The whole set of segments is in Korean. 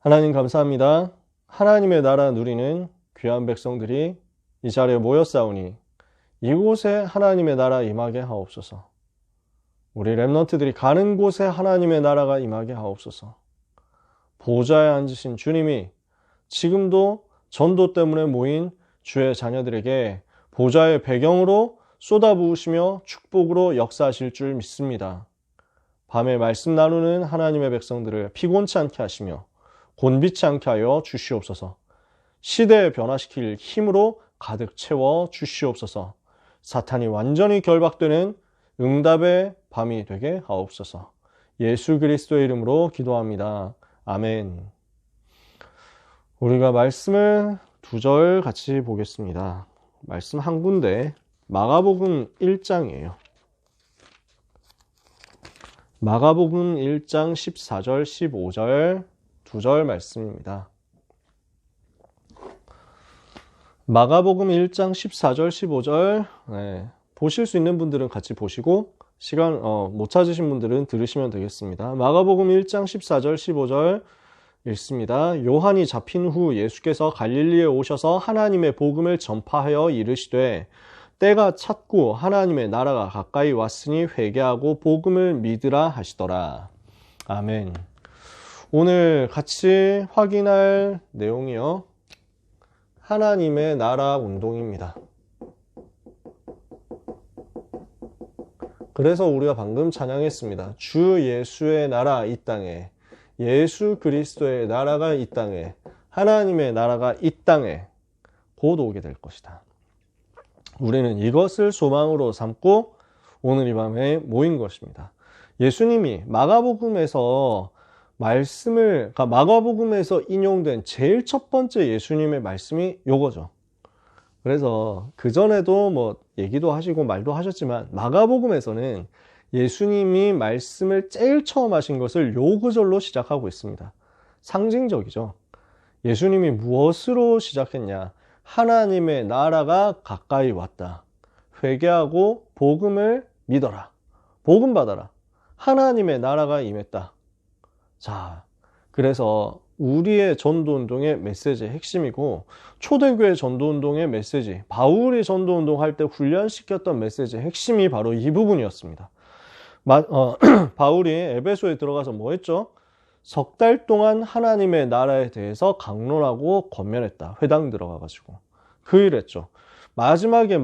하나님 감사합니다. 하나님의 나라 누리는 귀한 백성들이 이 자리에 모였사오니 이곳에 하나님의 나라 임하게 하옵소서. 우리 렘넌트들이 가는 곳에 하나님의 나라가 임하게 하옵소서. 보좌에 앉으신 주님이 지금도 전도 때문에 모인 주의 자녀들에게 보좌의 배경으로 쏟아부으시며 축복으로 역사하실 줄 믿습니다. 밤에 말씀 나누는 하나님의 백성들을 피곤치 않게 하시며 곤비치 않게 하여 주시옵소서. 시대에 변화시킬 힘으로 가득 채워 주시옵소서. 사탄이 완전히 결박되는 응답의 밤이 되게 하옵소서. 예수 그리스도의 이름으로 기도합니다. 아멘. 우리가 말씀을 두 절 같이 보겠습니다. 말씀 한 군데 마가복음 1장이에요. 마가복음 1장 14절 15절 두 절 말씀입니다. 마가복음 1장 14절 15절 보실 수 있는 분들은 같이 보시고 시간 못 찾으신 분들은 들으시면 되겠습니다. 마가복음 1장 14절 15절 읽습니다. 요한이 잡힌 후 예수께서 갈릴리에 오셔서 하나님의 복음을 전파하여 이르시되 때가 찼고 하나님의 나라가 가까이 왔으니 회개하고 복음을 믿으라 하시더라. 아멘. 오늘 같이 확인할 내용이요. 하나님의 나라 운동입니다. 그래서 우리가 방금 찬양했습니다. 주 예수의 나라 이 땅에, 예수 그리스도의 나라가 이 땅에, 하나님의 나라가 이 땅에 곧 오게 될 것이다. 우리는 이것을 소망으로 삼고 오늘 이 밤에 모인 것입니다. 예수님이 마가복음에서 마가복음에서 인용된 제일 첫 번째 예수님의 말씀이 요거죠. 그래서 그전에도 얘기도 하시고 말도 하셨지만 마가복음에서는 예수님이 말씀을 제일 처음 하신 것을 요 구절로 시작하고 있습니다. 상징적이죠. 예수님이 무엇으로 시작했냐? 하나님의 나라가 가까이 왔다. 회개하고 복음을 믿어라. 복음 받아라. 하나님의 나라가 임했다. 자, 그래서 우리의 전도운동의 메시지의 핵심이고 초대교회 전도운동의 메시지, 바울이 전도운동 할 때 훈련시켰던 메시지의 핵심이 바로 이 부분이었습니다. 바울이 에베소에 들어가서 뭐 했죠? 석 달 동안 하나님의 나라에 대해서 강론하고 권면했다. 회당 들어가가지고 그 일 했죠. 마지막에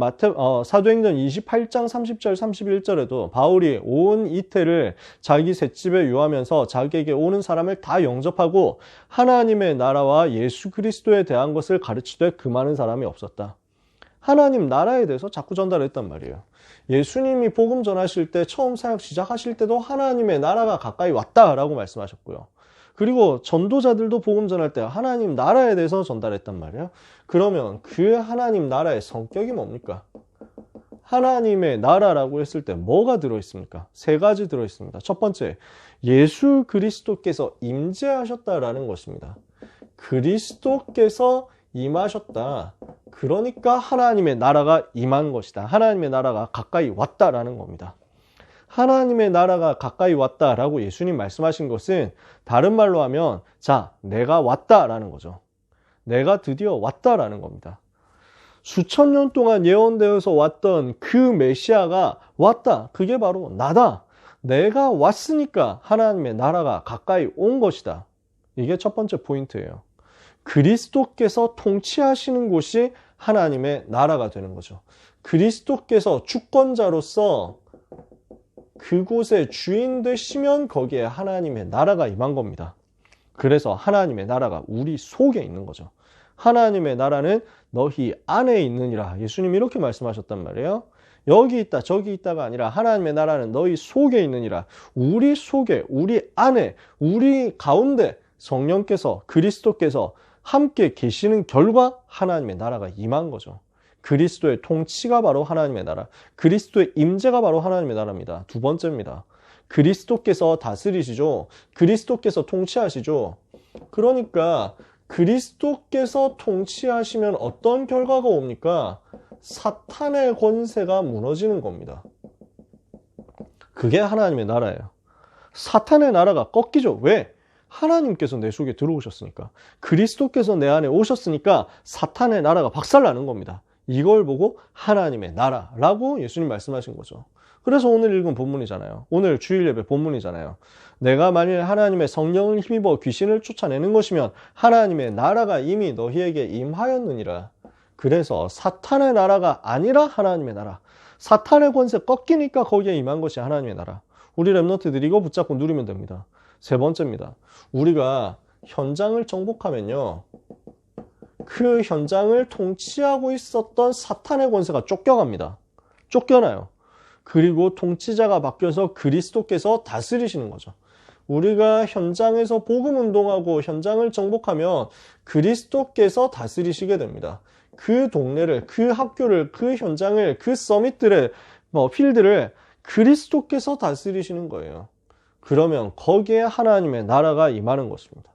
사도행전 28장 30절 31절에도 바울이 온 이태를 자기 셋집에 유하면서 자기에게 오는 사람을 다 영접하고 하나님의 나라와 예수 그리스도에 대한 것을 가르치되 그 많은 사람이 없었다. 하나님 나라에 대해서 자꾸 전달했단 말이에요. 예수님이 복음 전하실 때 처음 사역 시작하실 때도 하나님의 나라가 가까이 왔다라고 말씀하셨고요. 그리고 전도자들도 복음 전할 때 하나님 나라에 대해서 전달했단 말이에요. 그러면 그 하나님 나라의 성격이 뭡니까? 하나님의 나라라고 했을 때 뭐가 들어있습니까? 세 가지 들어있습니다. 첫 번째, 예수 그리스도께서 임재하셨다라는 것입니다. 그리스도께서 임하셨다. 그러니까 하나님의 나라가 임한 것이다. 하나님의 나라가 가까이 왔다라는 겁니다. 하나님의 나라가 가까이 왔다라고 예수님 말씀하신 것은 다른 말로 하면 자, 내가 왔다라는 거죠. 내가 드디어 왔다라는 겁니다. 수천 년 동안 예언되어서 왔던 그 메시아가 왔다. 그게 바로 나다. 내가 왔으니까 하나님의 나라가 가까이 온 것이다. 이게 첫 번째 포인트예요. 그리스도께서 통치하시는 곳이 하나님의 나라가 되는 거죠. 그리스도께서 주권자로서 그곳에 주인 되시면 거기에 하나님의 나라가 임한 겁니다. 그래서 하나님의 나라가 우리 속에 있는 거죠. 하나님의 나라는 너희 안에 있느니라. 예수님이 이렇게 말씀하셨단 말이에요. 여기 있다 저기 있다가 아니라 하나님의 나라는 너희 속에 있느니라. 우리 속에, 우리 안에, 우리 가운데 성령께서, 그리스도께서 함께 계시는 결과 하나님의 나라가 임한 거죠. 그리스도의 통치가 바로 하나님의 나라, 그리스도의 임재가 바로 하나님의 나라입니다. 두 번째입니다. 그리스도께서 다스리시죠. 그리스도께서 통치하시죠. 그러니까 그리스도께서 통치하시면 어떤 결과가 옵니까? 사탄의 권세가 무너지는 겁니다. 그게 하나님의 나라예요. 사탄의 나라가 꺾이죠. 왜? 하나님께서 내 속에 들어오셨으니까, 그리스도께서 내 안에 오셨으니까 사탄의 나라가 박살나는 겁니다. 이걸 보고 하나님의 나라라고 예수님 말씀하신 거죠. 그래서 오늘 읽은 본문이잖아요. 오늘 주일 예배 본문이잖아요. 내가 만일 하나님의 성령을 힘입어 귀신을 쫓아내는 것이면 하나님의 나라가 이미 너희에게 임하였느니라. 그래서 사탄의 나라가 아니라 하나님의 나라. 사탄의 권세 꺾이니까 거기에 임한 것이 하나님의 나라. 우리 랩런트들이 이거 붙잡고 누리면 됩니다. 세 번째입니다. 우리가 현장을 정복하면요, 그 현장을 통치하고 있었던 사탄의 권세가 쫓겨갑니다. 쫓겨나요. 그리고 통치자가 바뀌어서 그리스도께서 다스리시는 거죠. 우리가 현장에서 복음 운동하고 현장을 정복하면 그리스도께서 다스리시게 됩니다. 그 동네를, 그 학교를, 그 현장을, 그 서밋들을, 필드를 그리스도께서 다스리시는 거예요. 그러면 거기에 하나님의 나라가 임하는 것입니다.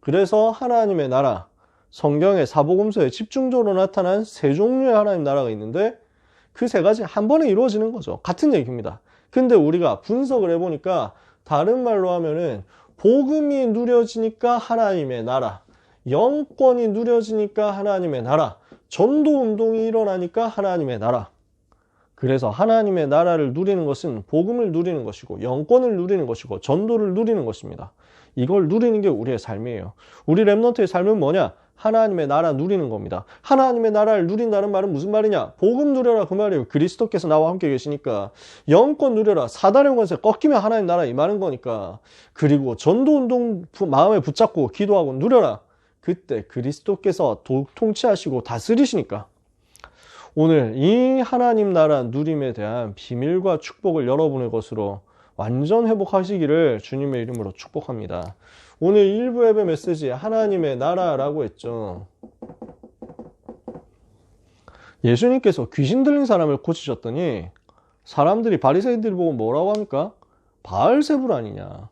그래서 하나님의 나라, 성경의 사복음서에 집중적으로 나타난 세 종류의 하나님 나라가 있는데 그 세 가지 한 번에 이루어지는 거죠. 같은 얘기입니다. 근데 우리가 분석을 해보니까 다른 말로 하면은 복음이 누려지니까 하나님의 나라, 영권이 누려지니까 하나님의 나라, 전도 운동이 일어나니까 하나님의 나라. 그래서 하나님의 나라를 누리는 것은 복음을 누리는 것이고 영권을 누리는 것이고 전도를 누리는 것입니다. 이걸 누리는 게 우리의 삶이에요. 우리 랩런트의 삶은 뭐냐? 하나님의 나라 누리는 겁니다. 하나님의 나라를 누린다는 말은 무슨 말이냐? 복음 누려라 그 말이에요. 그리스도께서 나와 함께 계시니까. 영권 누려라. 사단의 권세 꺾이면 하나님 나라 임하는 거니까. 그리고 전도운동 마음에 붙잡고 기도하고 누려라. 그때 그리스도께서 통치하시고 다스리시니까. 오늘 이 하나님 나라 누림에 대한 비밀과 축복을 여러분의 것으로 완전 회복하시기를 주님의 이름으로 축복합니다. 오늘 1부 예배 메시지에 하나님의 나라라고 했죠. 예수님께서 귀신 들린 사람을 고치셨더니 사람들이 바리새인들이 보고 뭐라고 합니까? 바알세불 아니냐,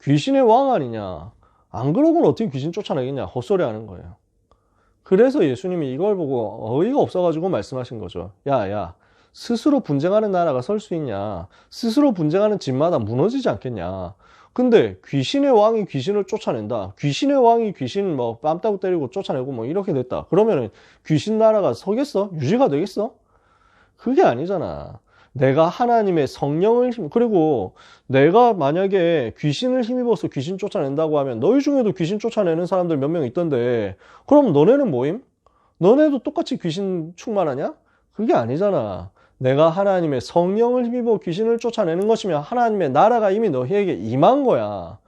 귀신의 왕 아니냐, 안 그러고는 어떻게 귀신 쫓아내겠냐, 헛소리 하는 거예요. 그래서 예수님이 이걸 보고 어이가 없어가지고 말씀하신 거죠. 야, 스스로 분쟁하는 나라가 설 수 있냐? 스스로 분쟁하는 집마다 무너지지 않겠냐? 근데 귀신의 왕이 귀신을 쫓아낸다. 귀신의 왕이 귀신 뺨 따고 때리고 쫓아내고 이렇게 됐다. 그러면은 귀신 나라가 서겠어? 유지가 되겠어? 그게 아니잖아. 내가 하나님의 성령을 그리고 내가 만약에 귀신을 힘입어서 귀신 쫓아낸다고 하면 너희 중에도 귀신 쫓아내는 사람들 몇 명 있던데 그럼 너네는 뭐임? 너네도 똑같이 귀신 충만하냐? 그게 아니잖아. 내가 하나님의 성령을 힘입어 귀신을 쫓아내는 것이면 하나님의 나라가 이미 너희에게 임한 거야.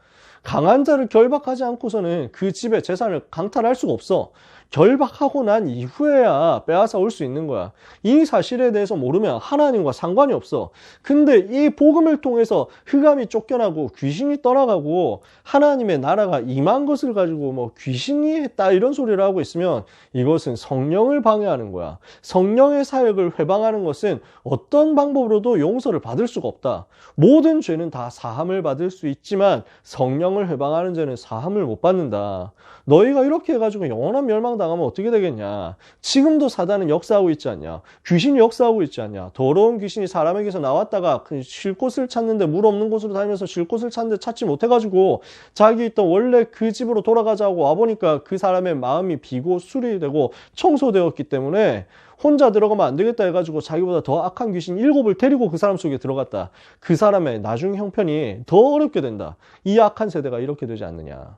강한 자를 결박하지 않고서는 그 집의 재산을 강탈할 수가 없어. 결박하고 난 이후에야 빼앗아 올 수 있는 거야. 이 사실에 대해서 모르면 하나님과 상관이 없어. 근데 이 복음을 통해서 흑암이 쫓겨나고 귀신이 떠나가고 하나님의 나라가 임한 것을 가지고 귀신이 했다 이런 소리를 하고 있으면 이것은 성령을 방해하는 거야. 성령의 사역을 회방하는 것은 어떤 방법으로도 용서를 받을 수가 없다. 모든 죄는 다 사함을 받을 수 있지만 성령을 회방하는 죄는 사함을 못 받는다. 너희가 이렇게 해가지고 영원한 멸망당하면 어떻게 되겠냐? 지금도 사단은 역사하고 있지 않냐? 귀신이 역사하고 있지 않냐? 더러운 귀신이 사람에게서 나왔다가 쉴 곳을 찾는데 물 없는 곳으로 다니면서 쉴 곳을 찾는데 찾지 못해가지고 자기 있던 원래 그 집으로 돌아가자고 와보니까 그 사람의 마음이 비고 술이 되고 청소되었기 때문에 혼자 들어가면 안 되겠다 해가지고 자기보다 더 악한 귀신 7을 데리고 그 사람 속에 들어갔다. 그 사람의 나중 형편이 더 어렵게 된다. 이 악한 세대가 이렇게 되지 않느냐?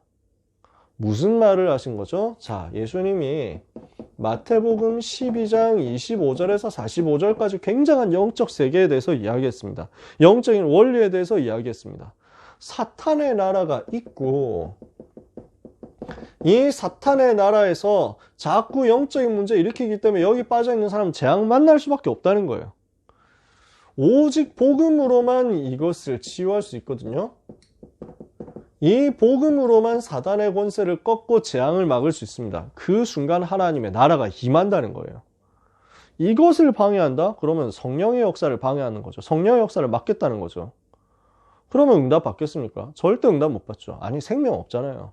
무슨 말을 하신 거죠? 자, 예수님이 마태복음 12장 25절에서 45절까지 굉장한 영적 세계에 대해서 이야기했습니다. 영적인 원리에 대해서 이야기했습니다. 사탄의 나라가 있고 이 사탄의 나라에서 자꾸 영적인 문제 일으키기 때문에 여기 빠져있는 사람은 재앙 만날 수밖에 없다는 거예요. 오직 복음으로만 이것을 치유할 수 있거든요. 이 복음으로만 사단의 권세를 꺾고 재앙을 막을 수 있습니다. 그 순간 하나님의 나라가 임한다는 거예요. 이것을 방해한다? 그러면 성령의 역사를 방해하는 거죠. 성령의 역사를 막겠다는 거죠. 그러면 응답 받겠습니까? 절대 응답 못 받죠. 아니, 생명 없잖아요.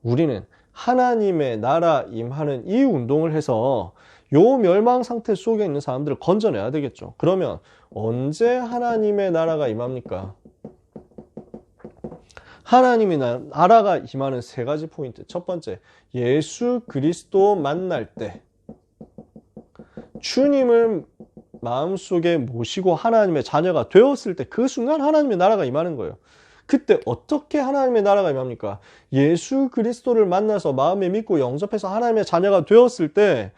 우리는 하나님의 나라 임하는 이 운동을 해서 요 멸망 상태 속에 있는 사람들을 건져내야 되겠죠. 그러면 언제 하나님의 나라가 임합니까? 하나님의 나라가 임하는 세 가지 포인트. 첫 번째, 예수 그리스도 만날 때 주님을 마음속에 모시고 하나님의 자녀가 되었을 때 그 순간 하나님의 나라가 임하는 거예요. 그때 어떻게 하나님의 나라가 임합니까? 예수 그리스도를 만나서 마음에 믿고 영접해서 하나님의 자녀가 되었을 때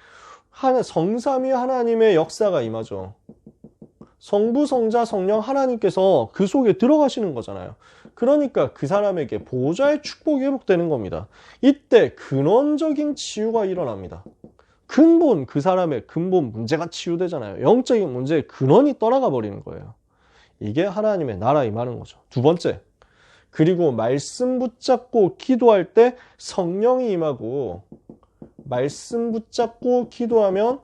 성삼위 하나님의 역사가 임하죠. 성부, 성자, 성령 하나님께서 그 속에 들어가시는 거잖아요. 그러니까 그 사람에게 보좌의 축복이 회복되는 겁니다. 이때 근원적인 치유가 일어납니다. 그 사람의 근본 문제가 치유되잖아요. 영적인 문제의 근원이 떠나가 버리는 거예요. 이게 하나님의 나라 임하는 거죠. 두 번째, 그리고 말씀 붙잡고 기도할 때 성령이 임하고, 말씀 붙잡고 기도하면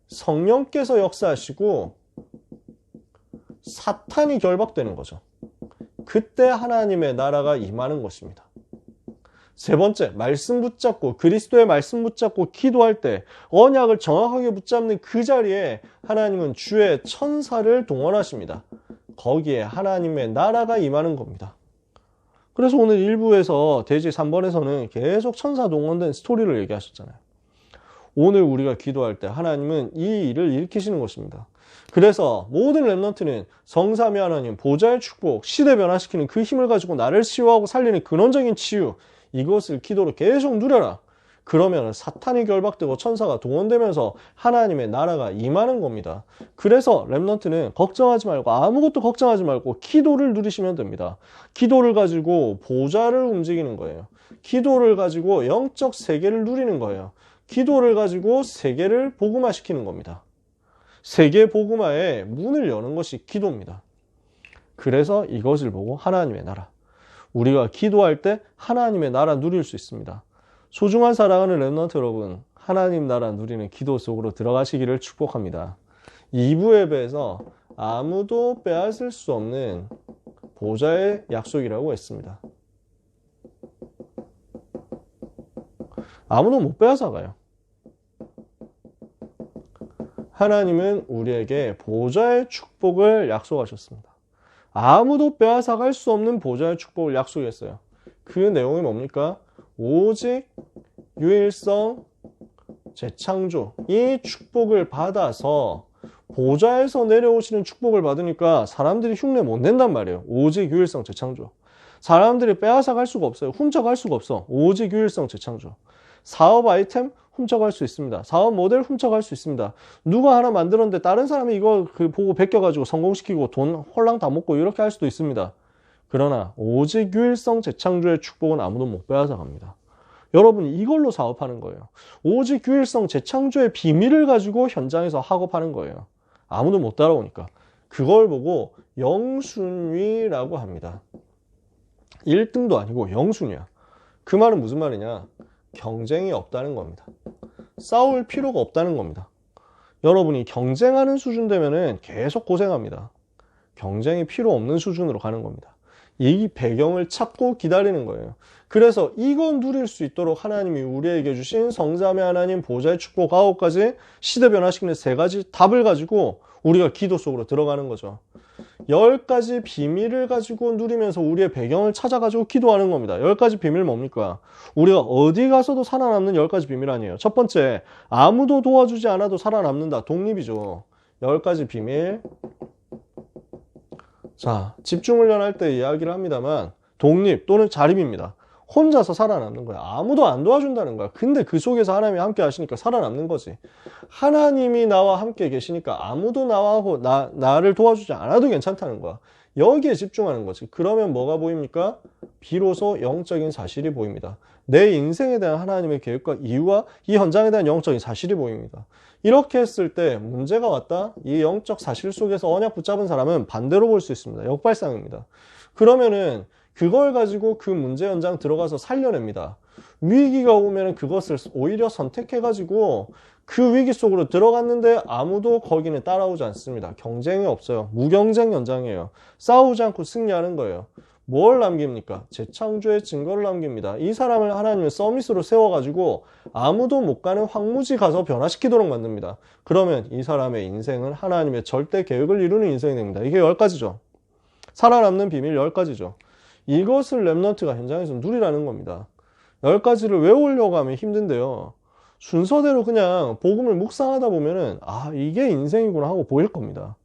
성령께서 역사하시고 사탄이 결박되는 거죠. 그때 하나님의 나라가 임하는 것입니다. 세 번째, 말씀 붙잡고, 그리스도의 말씀 붙잡고 기도할 때 언약을 정확하게 붙잡는 그 자리에 하나님은 주의 천사를 동원하십니다. 거기에 하나님의 나라가 임하는 겁니다. 그래서 오늘 1부에서 대지 3번에서는 계속 천사 동원된 스토리를 얘기하셨잖아요. 오늘 우리가 기도할 때 하나님은 이 일을 일으키시는 것입니다. 그래서 모든 렘넌트는 성삼위 하나님, 보좌의 축복, 시대 변화시키는 그 힘을 가지고 나를 치유하고 살리는 근원적인 치유, 이것을 기도로 계속 누려라. 그러면 사탄이 결박되고 천사가 동원되면서 하나님의 나라가 임하는 겁니다. 그래서 렘넌트는 걱정하지 말고, 아무것도 걱정하지 말고 기도를 누리시면 됩니다. 기도를 가지고 보좌를 움직이는 거예요. 기도를 가지고 영적 세계를 누리는 거예요. 기도를 가지고 세계를 복음화시키는 겁니다. 세계 복음화의 문을 여는 것이 기도입니다. 그래서 이것을 보고 하나님의 나라, 우리가 기도할 때 하나님의 나라 누릴 수 있습니다. 소중한 사랑하는 렘넌트 여러분, 하나님 나라 누리는 기도 속으로 들어가시기를 축복합니다. 2부 예배에서 아무도 빼앗을 수 없는 보좌의 약속이라고 했습니다. 아무도 못 빼앗아가요. 하나님은 우리에게 보좌의 축복을 약속하셨습니다. 아무도 빼앗아갈 수 없는 보좌의 축복을 약속했어요. 그 내용이 뭡니까? 오직 유일성 재창조, 이 축복을 받아서 보좌에서 내려오시는 축복을 받으니까 사람들이 흉내 못 낸단 말이에요. 오직 유일성 재창조. 사람들이 빼앗아갈 수가 없어요. 훔쳐갈 수가 없어. 오직 유일성 재창조. 사업 아이템 훔쳐갈 수 있습니다. 사업 모델 훔쳐갈 수 있습니다. 누가 하나 만들었는데 다른 사람이 이거 보고 베껴가지고 성공시키고 돈 홀랑 다 먹고 이렇게 할 수도 있습니다. 그러나 오직 유일성 재창조의 축복은 아무도 못 빼앗아갑니다. 여러분, 이걸로 사업하는 거예요. 오직 유일성 재창조의 비밀을 가지고 현장에서 학업하는 거예요. 아무도 못 따라오니까. 그걸 보고 영순위라고 합니다. 1등도 아니고 영순위야. 그 말은 무슨 말이냐? 경쟁이 없다는 겁니다. 싸울 필요가 없다는 겁니다. 여러분이 경쟁하는 수준 되면은 계속 고생합니다. 경쟁이 필요 없는 수준으로 가는 겁니다. 이 배경을 찾고 기다리는 거예요. 그래서 이거 누릴 수 있도록 하나님이 우리에게 주신 성삼위 하나님 보좌의 축복 9가지, 시대 변화시키는 3가지 답을 가지고 우리가 기도 속으로 들어가는 거죠. 10가지 비밀을 가지고 누리면서 우리의 배경을 찾아가지고 기도하는 겁니다. 10가지 비밀 뭡니까? 우리가 어디 가서도 살아남는 10가지 비밀 아니에요. 첫 번째, 아무도 도와주지 않아도 살아남는다. 독립이죠. 10가지 비밀. 자, 집중훈련할 때 이야기를 합니다만 독립 또는 자립입니다. 혼자서 살아남는 거야. 아무도 안 도와준다는 거야. 근데 그 속에서 하나님이 함께 하시니까 살아남는 거지. 하나님이 나와 함께 계시니까 아무도 나를 도와주지 않아도 괜찮다는 거야. 여기에 집중하는 거지. 그러면 뭐가 보입니까? 비로소 영적인 사실이 보입니다. 내 인생에 대한 하나님의 계획과 이유와 이 현장에 대한 영적인 사실이 보입니다. 이렇게 했을 때 문제가 왔다? 이 영적 사실 속에서 언약 붙잡은 사람은 반대로 볼 수 있습니다. 역발상입니다. 그러면은 그걸 가지고 그 문제 현장 들어가서 살려냅니다. 위기가 오면 그것을 오히려 선택해가지고 그 위기 속으로 들어갔는데 아무도 거기는 따라오지 않습니다. 경쟁이 없어요. 무경쟁 현장이에요. 싸우지 않고 승리하는 거예요. 뭘 남깁니까? 재창조의 증거를 남깁니다. 이 사람을 하나님의 서밋으로 세워가지고 아무도 못 가는 황무지 가서 변화시키도록 만듭니다. 그러면 이 사람의 인생은 하나님의 절대 계획을 이루는 인생이 됩니다. 이게 10가지죠. 살아남는 비밀 10가지죠. 이것을 렘넌트가 현장에서 누리라는 겁니다. 10가지를 외우려고 하면 힘든데요. 순서대로 그냥 복음을 묵상하다 보면은 이게 인생이구나 하고 보일 겁니다.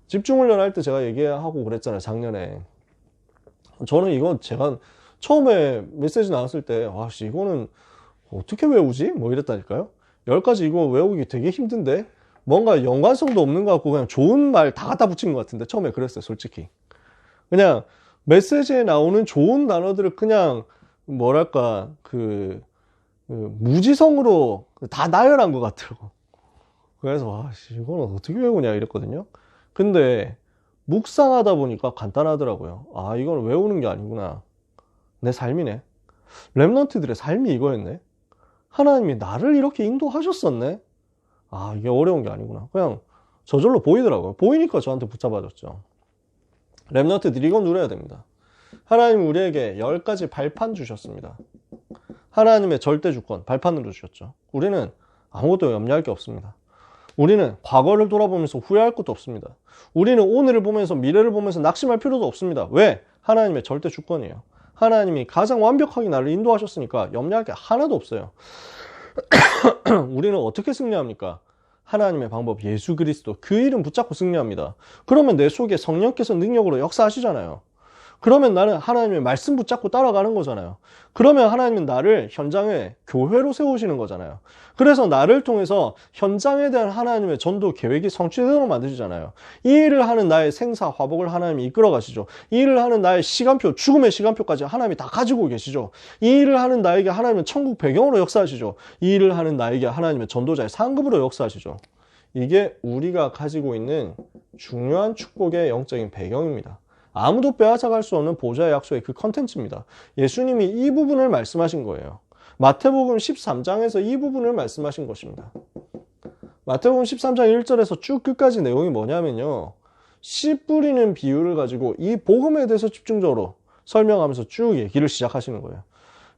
집중훈련 할 때 제가 얘기하고 그랬잖아요, 작년에. 저는 이거 제가 처음에 메시지 나왔을 때 이거는 어떻게 외우지? 뭐 이랬다니까요. 10가지 이거 외우기 되게 힘든데 뭔가 연관성도 없는 것 같고 그냥 좋은 말 다 갖다 붙인 것 같은데 처음에 그랬어요, 솔직히. 그냥 메시지에 나오는 좋은 단어들을 그냥 뭐랄까 무지성으로 다 나열한 것 같더라고. 그래서 이건 어떻게 외우냐 이랬거든요. 근데 묵상하다 보니까 간단하더라고요. 이건 외우는 게 아니구나. 내 삶이네. 렘넌트들의 삶이 이거였네. 하나님이 나를 이렇게 인도하셨었네. 이게 어려운 게 아니구나. 그냥 저절로 보이더라고요. 보이니까 저한테 붙잡아줬죠. 렘넌트들이 이건 누려야 됩니다. 하나님 우리에게 10가지 발판 주셨습니다. 하나님의 절대 주권 발판으로 주셨죠. 우리는 아무것도 염려할 게 없습니다. 우리는 과거를 돌아보면서 후회할 것도 없습니다. 우리는 오늘을 보면서 미래를 보면서 낙심할 필요도 없습니다. 왜? 하나님의 절대 주권이에요. 하나님이 가장 완벽하게 나를 인도하셨으니까 염려할 게 하나도 없어요. 우리는 어떻게 승리합니까? 하나님의 방법 예수 그리스도 그 이름 붙잡고 승리합니다. 그러면 내 속에 성령께서 능력으로 역사하시잖아요. 그러면 나는 하나님의 말씀 붙잡고 따라가는 거잖아요. 그러면 하나님은 나를 현장에 교회로 세우시는 거잖아요. 그래서 나를 통해서 현장에 대한 하나님의 전도 계획이 성취되도록 만드시잖아요. 이 일을 하는 나의 생사 화복을 하나님이 이끌어 가시죠. 이 일을 하는 나의 시간표, 죽음의 시간표까지 하나님이 다 가지고 계시죠. 이 일을 하는 나에게 하나님은 천국 배경으로 역사하시죠. 이 일을 하는 나에게 하나님의 전도자의 상급으로 역사하시죠. 이게 우리가 가지고 있는 중요한 축복의 영적인 배경입니다. 아무도 빼앗아갈 수 없는 보좌의 약속의 그 컨텐츠입니다. 예수님이 이 부분을 말씀하신 거예요. 마태복음 13장에서 이 부분을 말씀하신 것입니다. 마태복음 13장 1절에서 쭉 끝까지 내용이 뭐냐면요. 씨 뿌리는 비유를 가지고 이 복음에 대해서 집중적으로 설명하면서 쭉 얘기를 시작하시는 거예요.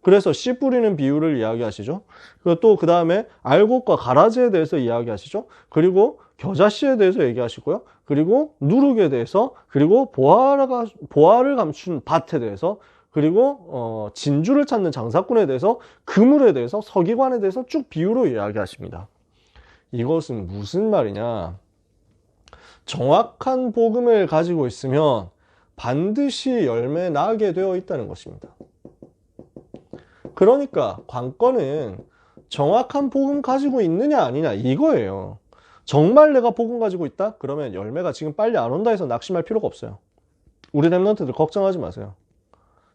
그래서 씨 뿌리는 비유를 이야기하시죠. 그리고 또 그 다음에 알곡과 가라지에 대해서 이야기하시죠. 그리고 겨자씨에 대해서 얘기하시고요. 그리고 누룩에 대해서, 그리고 보화를 감춘 밭에 대해서, 그리고 진주를 찾는 장사꾼에 대해서, 그물에 대해서, 서기관에 대해서 쭉 비유로 이야기하십니다. 이것은 무슨 말이냐? 정확한 복음을 가지고 있으면 반드시 열매 나게 되어 있다는 것입니다. 그러니까 관건은 정확한 복음 가지고 있느냐 아니냐 이거예요. 정말 내가 복음 가지고 있다? 그러면 열매가 지금 빨리 안 온다 해서 낙심할 필요가 없어요. 우리 렘넌트들 걱정하지 마세요.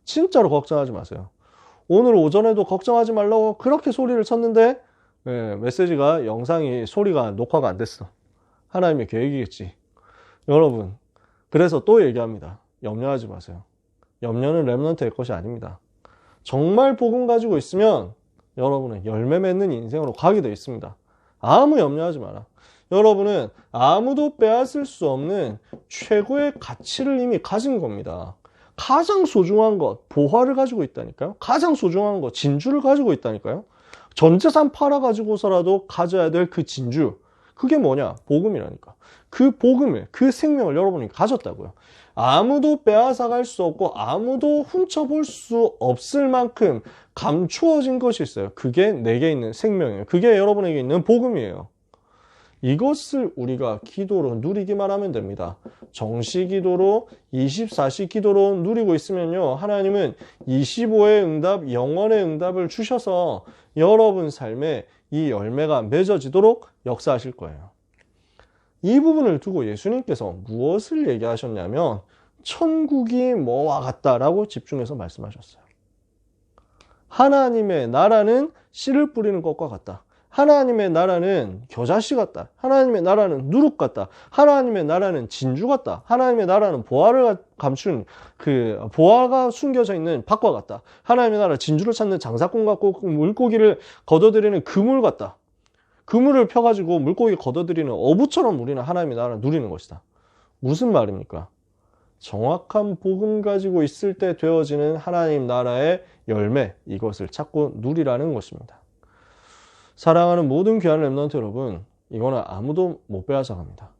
진짜로 걱정하지 마세요. 오늘 오전에도 걱정하지 말라고 그렇게 소리를 쳤는데 메시지가 영상이 소리가 녹화가 안 됐어. 하나님의 계획이겠지. 여러분, 그래서 또 얘기합니다. 염려하지 마세요. 염려는 렘넌트의 것이 아닙니다. 정말 복음 가지고 있으면 여러분은 열매 맺는 인생으로 가게 되어 있습니다. 아무 염려하지 마라. 여러분은 아무도 빼앗을 수 없는 최고의 가치를 이미 가진 겁니다. 가장 소중한 것, 보화를 가지고 있다니까요. 가장 소중한 것, 진주를 가지고 있다니까요. 전 재산 팔아가지고서라도 가져야 될 그 진주, 그게 뭐냐? 복음이라니까. 그 복음을, 그 생명을 여러분이 가졌다고요. 아무도 빼앗아갈 수 없고 아무도 훔쳐볼 수 없을 만큼 감추어진 것이 있어요. 그게 내게 있는 생명이에요. 그게 여러분에게 있는 복음이에요. 이것을 우리가 기도로 누리기만 하면 됩니다. 정시 기도로 24시 기도로 누리고 있으면요. 하나님은 25의 응답, 영원의 응답을 주셔서 여러분 삶에 이 열매가 맺어지도록 역사하실 거예요. 이 부분을 두고 예수님께서 무엇을 얘기하셨냐면 천국이 뭐와 같다라고 집중해서 말씀하셨어요. 하나님의 나라는 씨를 뿌리는 것과 같다. 하나님의 나라는 겨자씨 같다. 하나님의 나라는 누룩 같다. 하나님의 나라는 진주 같다. 하나님의 나라는 보화를 감춘 보화가 숨겨져 있는 밭과 같다. 하나님의 나라 진주를 찾는 장사꾼 같고 물고기를 걷어들이는 그물 같다. 그물을 펴가지고 물고기 걷어들이는 어부처럼 우리는 하나님의 나라를 누리는 것이다. 무슨 말입니까? 정확한 복음 가지고 있을 때 되어지는 하나님 나라의 열매, 이것을 찾고 누리라는 것입니다. 사랑하는 모든 귀한 렘넌트 여러분, 이거는 아무도 못 빼앗아갑니다.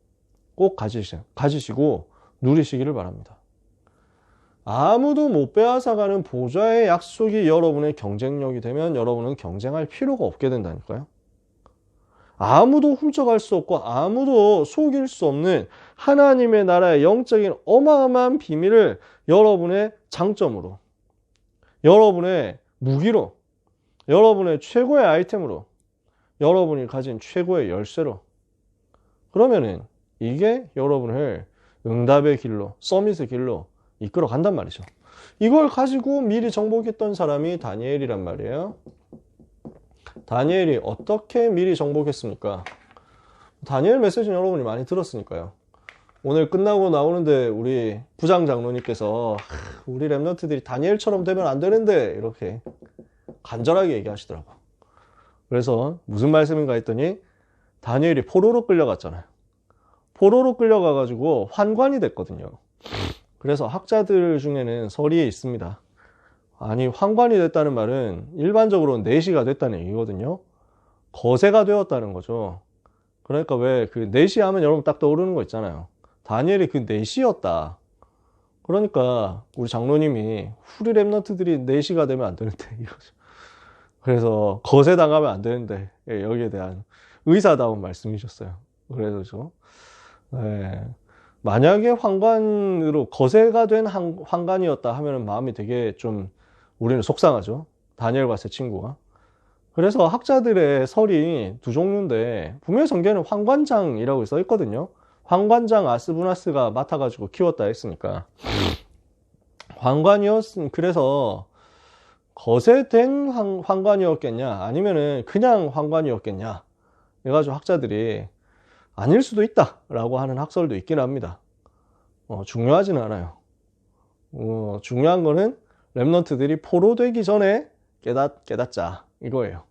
꼭 가지시고 누리시기를 바랍니다. 아무도 못 빼앗아가는 보좌의 약속이 여러분의 경쟁력이 되면 여러분은 경쟁할 필요가 없게 된다니까요. 아무도 훔쳐갈 수 없고 아무도 속일 수 없는 하나님의 나라의 영적인 어마어마한 비밀을 여러분의 장점으로, 여러분의 무기로, 여러분의 최고의 아이템으로, 여러분이 가진 최고의 열쇠로, 그러면은 이게 여러분을 응답의 길로, 서밋의 길로 이끌어 간단 말이죠. 이걸 가지고 미리 정복했던 사람이 다니엘이란 말이에요. 다니엘이 어떻게 미리 정복했습니까? 다니엘 메시지는 여러분이 많이 들었으니까요. 오늘 끝나고 나오는데 우리 부장 장로님께서 우리 랩런트들이 다니엘처럼 되면 안 되는데 이렇게 간절하게 얘기하시더라고요. 그래서 무슨 말씀인가 했더니 다니엘이 포로로 끌려갔잖아요. 포로로 끌려가가지고 환관이 됐거든요. 그래서 학자들 중에는 설이 있습니다. 아니, 환관이 됐다는 말은 일반적으로는 내시가 됐다는 얘기거든요. 거세가 되었다는 거죠. 그러니까 왜 그 내시 하면 여러분 딱 떠오르는 거 있잖아요. 다니엘이 그 내시였다. 그러니까 우리 장로님이 우리 랩런트들이 내시가 되면 안 되는데 이거죠. 그래서 거세 당하면 안 되는데 여기에 대한 의사다운 말씀이셨어요. 그래서 네. 만약에 환관으로 거세가 된 환관이었다 하면 마음이 되게 좀 우리는 속상하죠. 다니엘과 세 친구가. 그래서 학자들의 설이 두 종류인데 분명히 성경에는 환관장이라고 써 있거든요. 환관장 아스부나스가 맡아가지고 키웠다 했으니까. 그래서 거세된 환관이었겠냐 아니면은 그냥 환관이었겠냐 해가지고 학자들이 아닐 수도 있다라고 하는 학설도 있긴 합니다. 중요하지는 않아요. 중요한 거는 랩런트들이 포로되기 전에 깨닫자 이거예요.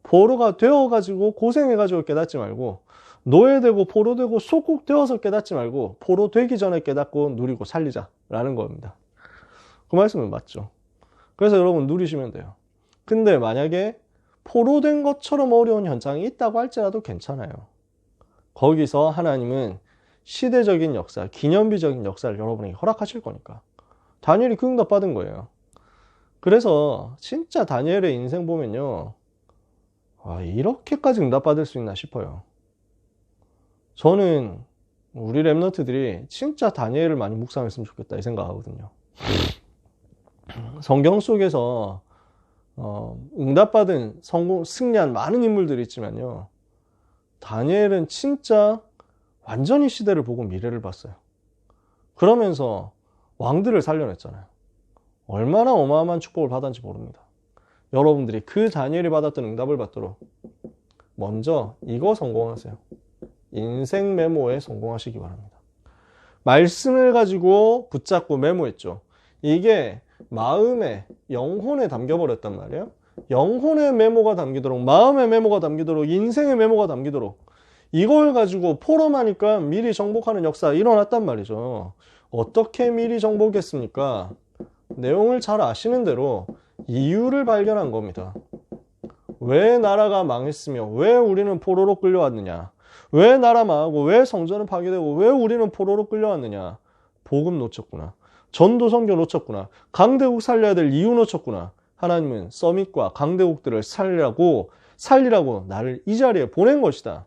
포로가 되어가지고 고생해가지고 깨닫지 말고, 노예되고 포로되고 속국되어서 깨닫지 말고 포로되기 전에 깨닫고 누리고 살리자라는 겁니다. 그 말씀은 맞죠. 그래서 여러분 누리시면 돼요. 근데 만약에 포로된 것처럼 어려운 현장이 있다고 할지라도 괜찮아요. 거기서 하나님은 시대적인 역사, 기념비적인 역사를 여러분에게 허락하실 거니까. 다니엘이 그 응답 받은 거예요. 그래서 진짜 다니엘의 인생 보면요, 이렇게까지 응답 받을 수 있나 싶어요. 저는 우리 랩런트들이 진짜 다니엘을 많이 묵상했으면 좋겠다 이 생각하거든요. 성경 속에서 응답받은 승리한 많은 인물들이 있지만요, 다니엘은 진짜 완전히 시대를 보고 미래를 봤어요. 그러면서 왕들을 살려냈잖아요. 얼마나 어마어마한 축복을 받았는지 모릅니다. 여러분들이 그 다니엘이 받았던 응답을 받도록 먼저 이거 성공하세요. 인생 메모에 성공하시기 바랍니다. 말씀을 가지고 붙잡고 메모했죠. 이게 마음에, 영혼에 담겨버렸단 말이에요. 영혼의 메모가 담기도록, 마음의 메모가 담기도록, 인생의 메모가 담기도록 이걸 가지고 포럼하니까 미리 정복하는 역사 일어났단 말이죠. 어떻게 미리 정복했습니까? 내용을 잘 아시는 대로 이유를 발견한 겁니다. 왜 나라가 망했으며 왜 우리는 포로로 끌려왔느냐, 왜 나라 망하고 왜 성전은 파괴되고 왜 우리는 포로로 끌려왔느냐. 복음 놓쳤구나, 전도 선교 놓쳤구나, 강대국 살려야 될 이유 놓쳤구나. 하나님은 서밋과 강대국들을 살리라고 나를 이 자리에 보낸 것이다.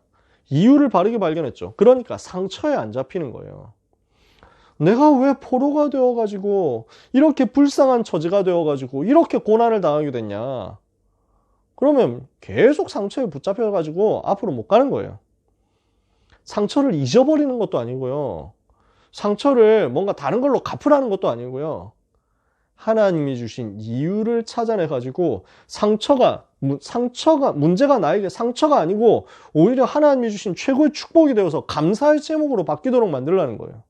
이유를 바르게 발견했죠. 그러니까 상처에 안 잡히는 거예요. 내가 왜 포로가 되어가지고 이렇게 불쌍한 처지가 되어가지고 이렇게 고난을 당하게 됐냐. 그러면 계속 상처에 붙잡혀가지고 앞으로 못 가는 거예요. 상처를 잊어버리는 것도 아니고요, 상처를 뭔가 다른 걸로 갚으라는 것도 아니고요, 하나님이 주신 이유를 찾아내가지고 문제가 나에게 상처가 아니고 오히려 하나님이 주신 최고의 축복이 되어서 감사의 제목으로 바뀌도록 만들라는 거예요.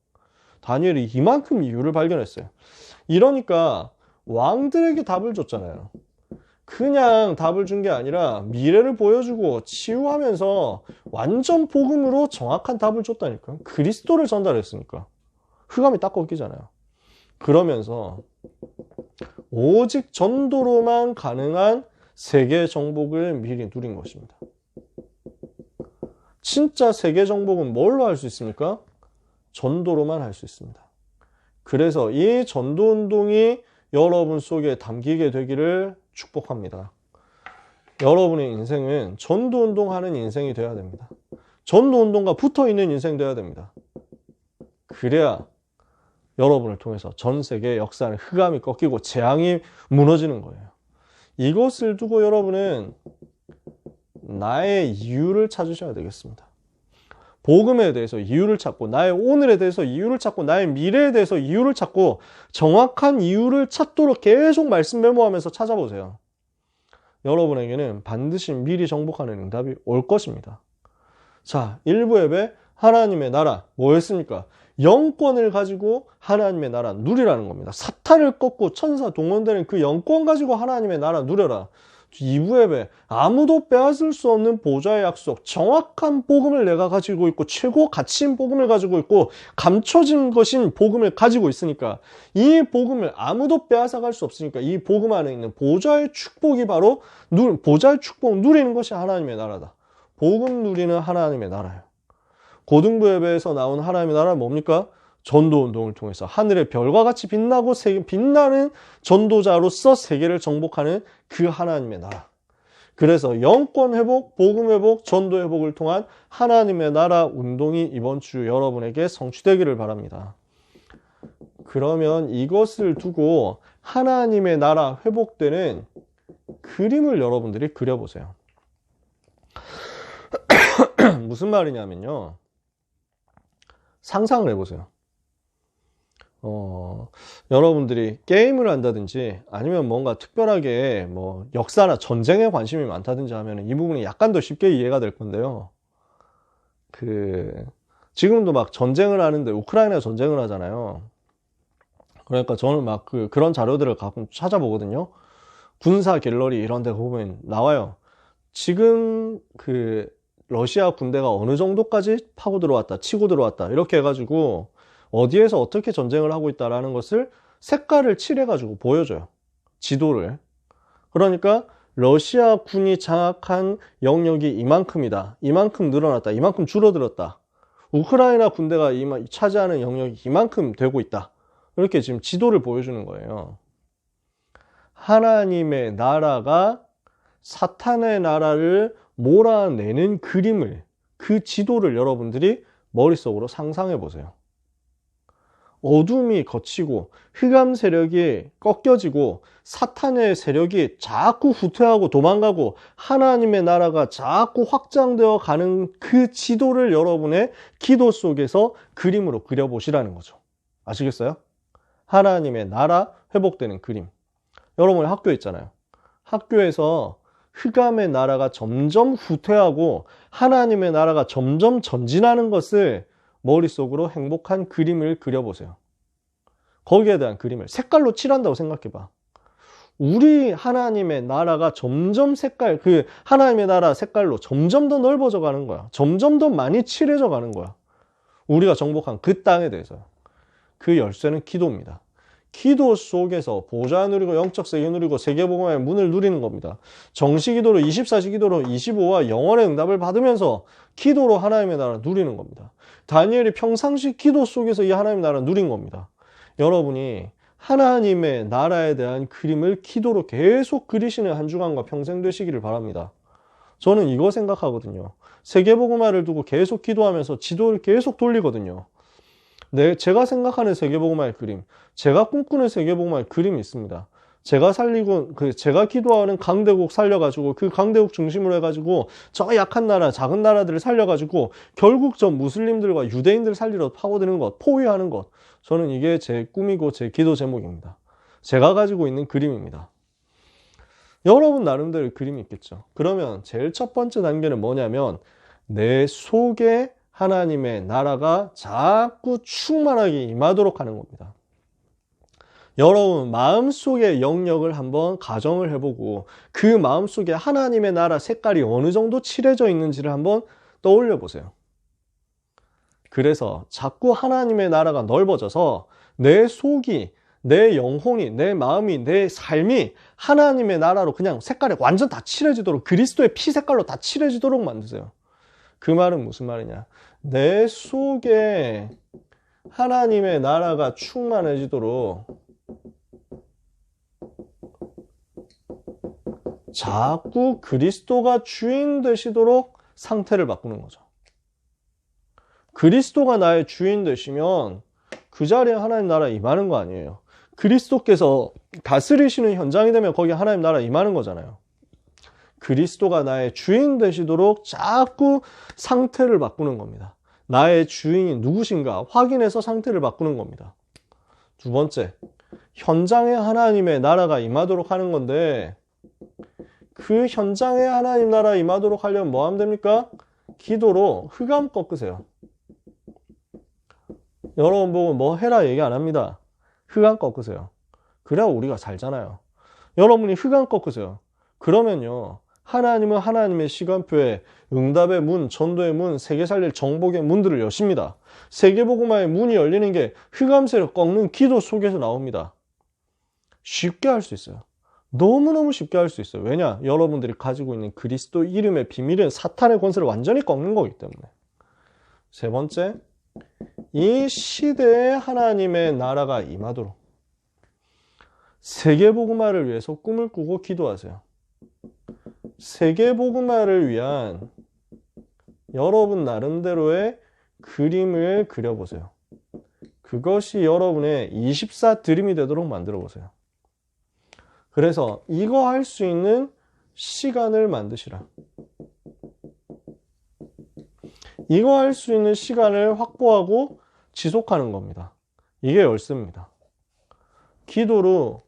다니엘이 이만큼 이유를 발견했어요. 이러니까 왕들에게 답을 줬잖아요. 그냥 답을 준 게 아니라 미래를 보여주고 치유하면서 완전 복음으로 정확한 답을 줬다니까요. 그리스도를 전달했으니까. 흑암이 딱 꺾이잖아요. 그러면서 오직 전도로만 가능한 세계 정복을 미리 누린 것입니다. 진짜 세계 정복은 뭘로 할 수 있습니까? 전도로만 할 수 있습니다. 그래서 이 전도운동이 여러분 속에 담기게 되기를 축복합니다. 여러분의 인생은 전도운동하는 인생이 되어야 됩니다. 전도운동과 붙어있는 인생 되어야 됩니다. 그래야 여러분을 통해서 전 세계 역사는 흑암이 꺾이고 재앙이 무너지는 거예요. 이것을 두고 여러분은 나의 이유를 찾으셔야 되겠습니다. 복음에 대해서 이유를 찾고, 나의 오늘에 대해서 이유를 찾고, 나의 미래에 대해서 이유를 찾고, 정확한 이유를 찾도록 계속 말씀 메모하면서 찾아보세요. 여러분에게는 반드시 미리 정복하는 응답이 올 것입니다. 자, 1부 예배 하나님의 나라 뭐였습니까? 영권을 가지고 하나님의 나라 누리라는 겁니다. 사탄을 꺾고 천사 동원되는 그 영권 가지고 하나님의 나라 누려라. 2부 예배 아무도 빼앗을 수 없는 보좌의 약속, 정확한 복음을 내가 가지고 있고 최고 가치인 복음을 가지고 있고 감춰진 것인 복음을 가지고 있으니까 이 복음을 아무도 빼앗아갈 수 없으니까 이 복음 안에 있는 보좌의 축복이 바로 보좌의 축복 누리는 것이 하나님의 나라다. 복음 누리는 하나님의 나라예요. 고등부 예배에서 나온 하나님의 나라는 뭡니까? 전도운동을 통해서 하늘의 별과 같이 빛나고 빛나는 전도자로서 세계를 정복하는 그 하나님의 나라. 그래서 영권 회복, 복음 회복, 전도 회복을 통한 하나님의 나라 운동이 이번 주 여러분에게 성취되기를 바랍니다. 그러면 이것을 두고 하나님의 나라 회복되는 그림을 여러분들이 그려보세요. 무슨 말이냐면요. 상상을 해보세요. 여러분들이 게임을 한다든지 아니면 뭔가 특별하게 뭐 역사나 전쟁에 관심이 많다든지 하면 이 부분이 약간 더 쉽게 이해가 될 건데요. 지금도 막 전쟁을 하는데 우크라이나 전쟁을 하잖아요. 그러니까 저는 막 그런 자료들을 가끔 찾아보거든요. 군사 갤러리 이런 데 보면 나와요. 지금 러시아 군대가 어느 정도까지 파고 들어왔다, 치고 들어왔다 이렇게 해가지고 어디에서 어떻게 전쟁을 하고 있다라는 것을 색깔을 칠해가지고 보여줘요. 지도를. 그러니까 러시아 군이 장악한 영역이 이만큼이다. 이만큼 늘어났다. 이만큼 줄어들었다. 우크라이나 군대가 차지하는 영역이 이만큼 되고 있다. 이렇게 지금 지도를 보여주는 거예요. 하나님의 나라가 사탄의 나라를 몰아내는 그림을, 그 지도를 여러분들이 머릿속으로 상상해 보세요. 어둠이 걷히고 흑암 세력이 꺾여지고 사탄의 세력이 자꾸 후퇴하고 도망가고 하나님의 나라가 자꾸 확장되어 가는 그 지도를 여러분의 기도 속에서 그림으로 그려보시라는 거죠. 아시겠어요? 하나님의 나라 회복되는 그림. 여러분의 학교에 있잖아요. 학교에서 흑암의 나라가 점점 후퇴하고 하나님의 나라가 점점 전진하는 것을 머릿속으로 행복한 그림을 그려보세요. 거기에 대한 그림을 색깔로 칠한다고 생각해봐. 우리 하나님의 나라가 점점 하나님의 나라 색깔로 점점 더 넓어져 가는 거야. 점점 더 많이 칠해져 가는 거야. 우리가 정복한 그 땅에 대해서. 그 열쇠는 기도입니다. 기도 속에서 보좌 누리고 영적 세계 누리고 세계복음의 문을 누리는 겁니다. 정시기도로 24시 기도로 25와 영원의 응답을 받으면서 기도로 하나님의 나라 누리는 겁니다. 다니엘이 평상시 기도 속에서 이 하나님의 나라 누린 겁니다. 여러분이 하나님의 나라에 대한 그림을 기도로 계속 그리시는 한 주간과 평생 되시기를 바랍니다. 저는 이거 생각하거든요. 세계복음화를 두고 계속 기도하면서 지도를 계속 돌리거든요. 제가 생각하는 세계복음화의 그림, 제가 꿈꾸는 세계복음화의 그림이 있습니다. 제가 기도하는 강대국 살려가지고 그 강대국 중심으로 해가지고 저 약한 나라, 작은 나라들을 살려가지고 결국 저 무슬림들과 유대인들 살리러 파고드는 것, 포위하는 것. 저는 이게 제 꿈이고 제 기도 제목입니다. 제가 가지고 있는 그림입니다. 여러분 나름대로 그림이 있겠죠. 그러면 제일 첫 번째 단계는 뭐냐면 내 속에 하나님의 나라가 자꾸 충만하게 임하도록 하는 겁니다. 여러분 마음속의 영역을 한번 가정을 해보고 그 마음속에 하나님의 나라 색깔이 어느 정도 칠해져 있는지를 한번 떠올려 보세요. 그래서 자꾸 하나님의 나라가 넓어져서 내 속이, 내 영혼이, 내 마음이, 내 삶이 하나님의 나라로 그냥 색깔이 완전 다 칠해지도록 그리스도의 피 색깔로 다 칠해지도록 만드세요. 그 말은 무슨 말이냐? 내 속에 하나님의 나라가 충만해지도록 자꾸 그리스도가 주인 되시도록 상태를 바꾸는 거죠. 그리스도가 나의 주인 되시면 그 자리에 하나님 나라 임하는 거 아니에요. 그리스도께서 다스리시는 현장이 되면 거기에 하나님 나라 임하는 거잖아요. 그리스도가 나의 주인 되시도록 자꾸 상태를 바꾸는 겁니다. 나의 주인이 누구신가 확인해서 상태를 바꾸는 겁니다. 두 번째, 현장에 하나님의 나라가 임하도록 하는 건데 그 현장에 하나님 나라 임하도록 하려면 뭐 하면 됩니까? 기도로 흑암 꺾으세요. 여러분 보고 뭐 해라 얘기 안 합니다. 흑암 꺾으세요. 그래야 우리가 살잖아요. 여러분이 흑암 꺾으세요. 그러면요, 하나님은 하나님의 시간표에 응답의 문, 전도의 문, 세계 살릴 정복의 문들을 여십니다. 세계복음화의 문이 열리는 게 흑암세를 꺾는 기도 속에서 나옵니다. 쉽게 할 수 있어요. 너무너무 쉽게 할 수 있어요. 왜냐? 여러분들이 가지고 있는 그리스도 이름의 비밀은 사탄의 권세를 완전히 꺾는 거기 때문에. 세 번째, 이 시대에 하나님의 나라가 임하도록 세계복음화를 위해서 꿈을 꾸고 기도하세요. 세계복음화를 위한 여러분 나름대로의 그림을 그려보세요. 그것이 여러분의 24 드림이 되도록 만들어 보세요. 그래서 이거 할 수 있는 시간을 만드시라. 이거 할 수 있는 시간을 확보하고 지속하는 겁니다. 이게 열쇠입니다. 기도로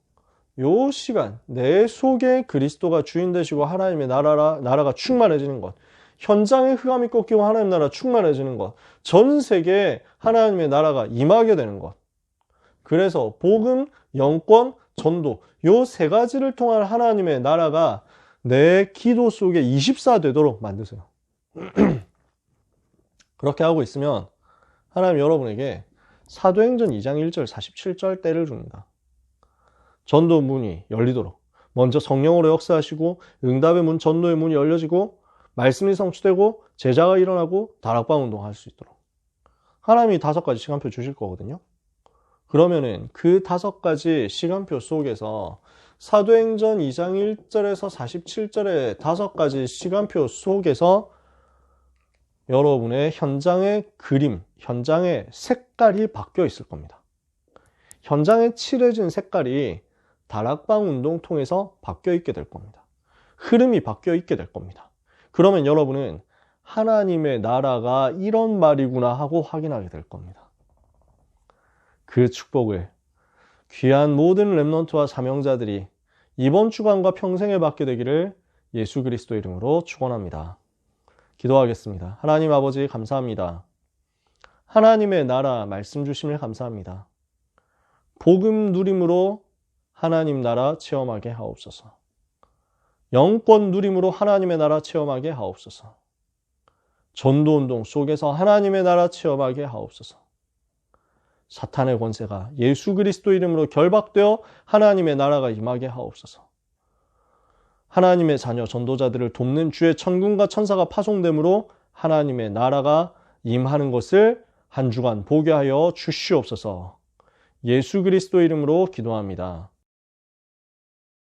요 시간, 내 속에 그리스도가 주인 되시고 하나님의 나라가 충만해지는 것, 현장에 흑암이 꺾이고 하나님 나라 충만해지는 것, 전 세계에 하나님의 나라가 임하게 되는 것. 그래서 복음, 영권, 전도 요 세 가지를 통한 하나님의 나라가 내 기도 속에 24 되도록 만드세요. 그렇게 하고 있으면 하나님 여러분에게 사도행전 2장 1절 47절 때를 줍니다. 전도 문이 열리도록 먼저 성령으로 역사하시고 응답의 문, 전도의 문이 열려지고 말씀이 성취되고 제자가 일어나고 다락방 운동할 수 있도록 하나님이 5가지 시간표 주실 거거든요. 그러면은 그 5가지 시간표 속에서 사도행전 2장 1절에서 47절의 5가지 시간표 속에서 여러분의 현장의 그림, 현장의 색깔이 바뀌어 있을 겁니다. 현장에 칠해진 색깔이 다락방 운동 통해서 바뀌어 있게 될 겁니다. 흐름이 바뀌어 있게 될 겁니다. 그러면 여러분은 하나님의 나라가 이런 말이구나 하고 확인하게 될 겁니다. 그 축복을 귀한 모든 렘넌트와 사명자들이 이번 주간과 평생에 받게 되기를 예수 그리스도 이름으로 축원합니다. 기도하겠습니다. 하나님 아버지 감사합니다. 하나님의 나라 말씀 주심을 감사합니다. 복음 누림으로 하나님 나라 체험하게 하옵소서. 영권 누림으로 하나님의 나라 체험하게 하옵소서. 전도운동 속에서 하나님의 나라 체험하게 하옵소서. 사탄의 권세가 예수 그리스도 이름으로 결박되어 하나님의 나라가 임하게 하옵소서. 하나님의 자녀 전도자들을 돕는 주의 천군과 천사가 파송됨으로 하나님의 나라가 임하는 것을 한 주간 보게 하여 주시옵소서. 예수 그리스도 이름으로 기도합니다.